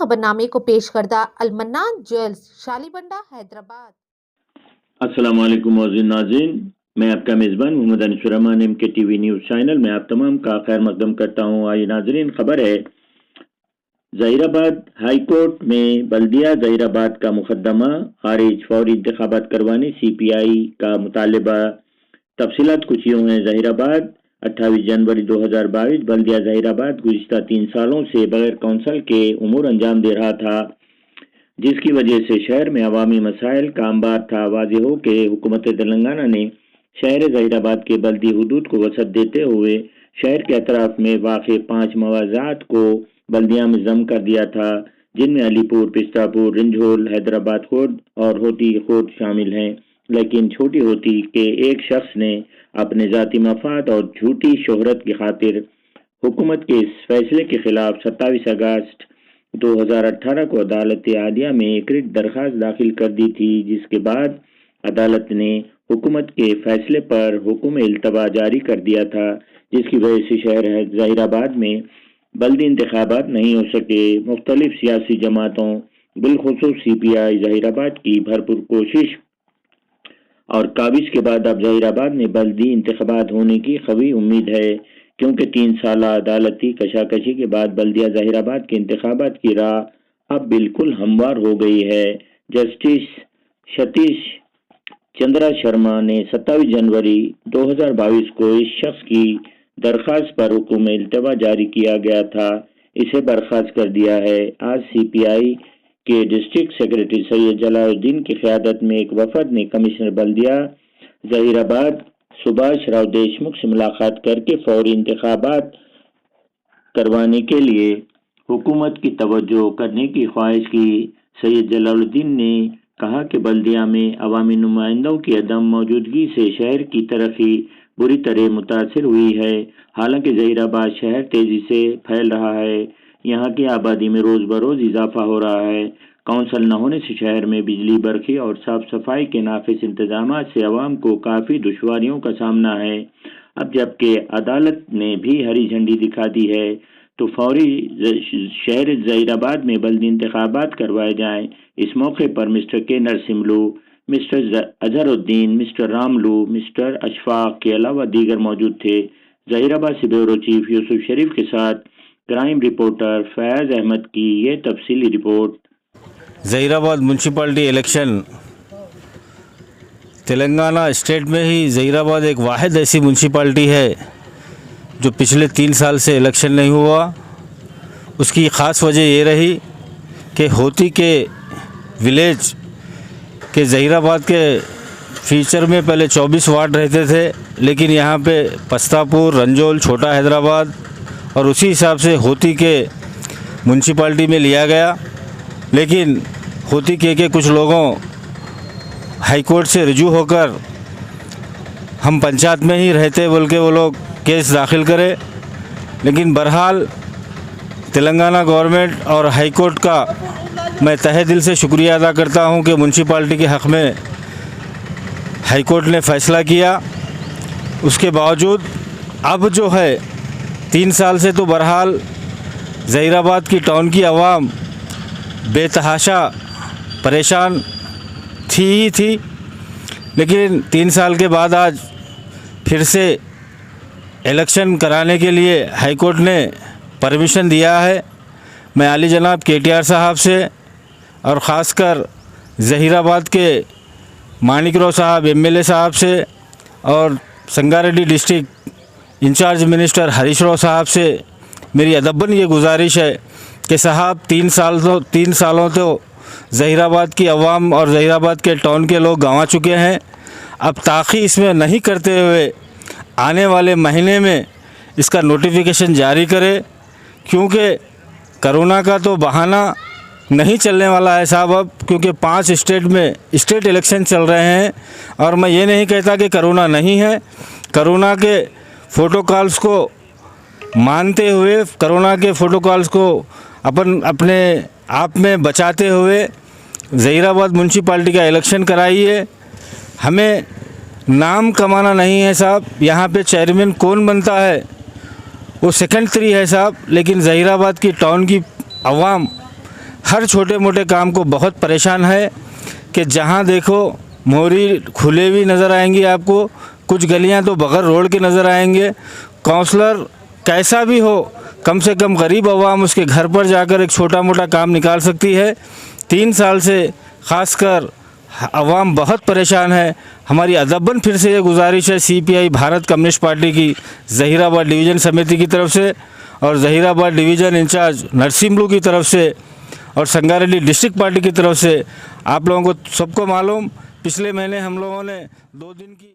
खबरनामे को पेश करदा अलमन्नान ज्वेल्स शालीबंडा हैदराबाद। अस्सलाम वालेकुम मौजूद नाज़रीन, मैं आपका मेज़बान Mohammad Anees Rehman MK TV news channel में आप तमाम का खैर मकदम करता हूँ। आइए नाज़रीन, खबर है ज़हीराबाद हाई कोर्ट में बल्दिया ज़हीराबाद का मुकदमा खारिज, फौरी इंतखाबात करवाने CPI का मुतालबा। तफसीलात कुछ यूँ हैं। ज़हीराबाद 28 जनवरी 2022 बल्दिया ज़हीराबाद गुज़िश्ता 3 सालों से बगैर कौंसल के उमूर अंजाम दे रहा था, जिसकी वजह से शहर में अवामी मसाइल का अंबार था। वाज़ेह हो कि हुकूमत तेलंगाना ने शहर ज़हीराबाद के बल्दी हुदूद को वसअत देते हुए शहर के अतराफ में वाक़े 5 मवाज़ात को बल्दिया में ज़म कर दिया था, जिनमें अलीपुर, पिस्तापुर, रिंझोल, हैदराबाद खुर्द और होती खुर्द शामिल हैं। लेकिन छोटी होती के एक शख्स ने अपने ज़ाती मफाद और झूठी शोहरत की खातिर हुकूमत के इस फैसले के खिलाफ 27 अगस्त 2018 को अदालत आलिया में एक रिट दरख्वास्त दाखिल कर दी थी, जिसके बाद अदालत ने हुकूमत के फैसले पर हुक्म इल्तवा जारी कर दिया था, जिसकी वजह से शहर ज़हीराबाद में बल्दी इंतखाबात नहीं हो सके। मुख्तलिफ सियासी जमातों बिलखुसूस CPI ज़हीराबाद की भरपूर कोशिश और काबिज के बाद अब ज़हीराबाद में बल्दी इंतखाबात होने की कवी उम्मीद है, क्योंकि 3 साल अदालती कशाकशी के बाद बल्दिया ज़हीराबाद के इंतखाबात की राह अब बिल्कुल हमवार हो गई है। जस्टिस सतीश चंद्रा शर्मा ने 27 जनवरी 2022 को इस शख्स की दरख्वास्त पर हुक्म इल्तवा जारी किया गया था, इसे बर्खास्त कर दिया है। आज CPI के डिस्ट्रिक्ट सेक्रेटरी सैयद जलालुद्दीन की क़यादत में एक वफद ने कमिश्नर बल्दिया ज़हीराबाद सुभाष राव देशमुख से मुलाकात करके फौरी इंतखाबात करवाने के लिए हुकूमत की तवज्जो करने की ख्वाहिश की। सैयद जलालुद्दीन ने कहा कि बल्दिया में अवामी नुमाइंदों की अदम मौजूदगी से शहर की तरक्की बुरी तरह मुतासिर हुई है। हालांकि ज़हीराबाद शहर तेजी से फैल रहा है, यहाँ की आबादी में रोज़ बरोज़ इजाफा हो रहा है। काउंसिल न होने से शहर में बिजली, बरखी और साफ सफाई के नाफिस इंतजामात से अवाम को काफ़ी दुश्वारियों का सामना है। अब जबकि अदालत ने भी हरी झंडी दिखा दी है, तो फौरी शहर ज़हीराबाद में बल्दी इंतखाबात करवाए जाएं। इस मौके पर mister K Narsimlu, mister Azharuddin, mister Ramulu, mister Ashfaq के अलावा दीगर मौजूद थे। ज़हीराबाद से ब्यूरो चीफ यूसुफ शरीफ के साथ क्राइम रिपोर्टर फैज़ अहमद की ये तफसीली report. Zaheerabad municipality election Telangana state में ही ज़हीराबाद एक वाहिद ऐसी म्यूनसिपाल्टी है जो पिछले 3 साल से इलेक्शन नहीं हुआ। उसकी ख़ास वजह ये रही कि होती के विलेज के ज़हीराबाद के फीचर में पहले 24 वार्ड रहते थे, लेकिन यहाँ पे पस्तापुर, रंजोल, छोटा हैदराबाद और उसी हिसाब से होती के म्यूनसिपाल्टी में लिया गया। लेकिन होती के कुछ लोगों हाई कोर्ट से रुजू होकर हम पंचायत में ही रहते बोल के वो लोग केस दाखिल करे। लेकिन बहरहाल तेलंगाना गवर्नमेंट और हाई कोर्ट का मैं तहे दिल से शुक्रिया अदा करता हूं कि म्यूनसिपाल्टी के हक़ में हाई कोर्ट ने फ़ैसला किया। उसके बावजूद अब जो है 3 साल से तो बहरहाल ज़हीराबाद की टाउन की आवाम बेतहाशा परेशान थी ही थी, लेकिन 3 साल के बाद आज फिर से इलेक्शन कराने के लिए हाई कोर्ट ने परमिशन दिया है। मैं आली जनाब KTR साहब से और ख़ासकर ज़हीराबाद के मानिकराव साहब MLA साहब से और Sangareddy district in-charge minister Harish Rao साहब से मेरी अदबन ये गुजारिश है कि साहब 3 सालों तो ज़हीराबाद की अवाम और ज़हीराबाद के टाउन के लोग गंवा चुके हैं। अब ताख़ीर इसमें नहीं करते हुए आने वाले महीने में इसका नोटिफिकेशन जारी करे, क्योंकि कोरोना का तो बहाना नहीं चलने वाला है साहब अब, क्योंकि 5 स्टेट में स्टेट इलेक्शन चल रहे हैं। और मैं ये नहीं कहता कि कोरोना नहीं है, कोरोना के फ़ोटोकॉल्स को मानते हुए, कोरोना के फ़ोटोकॉल्स को अपने आप में बचाते हुए ज़हीराबाद म्यूनसिपाल्टी का इलेक्शन कराइए। हमें नाम कमाना नहीं है साहब, यहाँ पे चेयरमैन कौन बनता है वो सेकेंडरी है साहब, लेकिन ज़हीराबाद की टाउन की आवाम हर छोटे मोटे काम को बहुत परेशान है कि जहाँ देखो मोरी खुले हुई नज़र आएंगी आपको, कुछ गलियाँ तो बगैर रोड के नज़र आएंगे। काउंसलर कैसा भी हो, कम से कम गरीब आवाम उसके घर पर जाकर एक छोटा मोटा काम निकाल सकती है। 3 साल से ख़ासकर अवाम बहुत परेशान है। हमारी अदबन फिर से ये गुजारिश है CPI भारत कम्युनिस्ट पार्टी की ज़हीराबाद डिवीज़न समिति की तरफ से और ज़हीराबाद डिवीज़न इंचार्ज नरसिम्लू की तरफ से और संगारेड्डी डिस्ट्रिक्ट पार्टी की तरफ से। आप लोगों को सबको मालूम, पिछले महीने हम लोगों ने 2 दिन की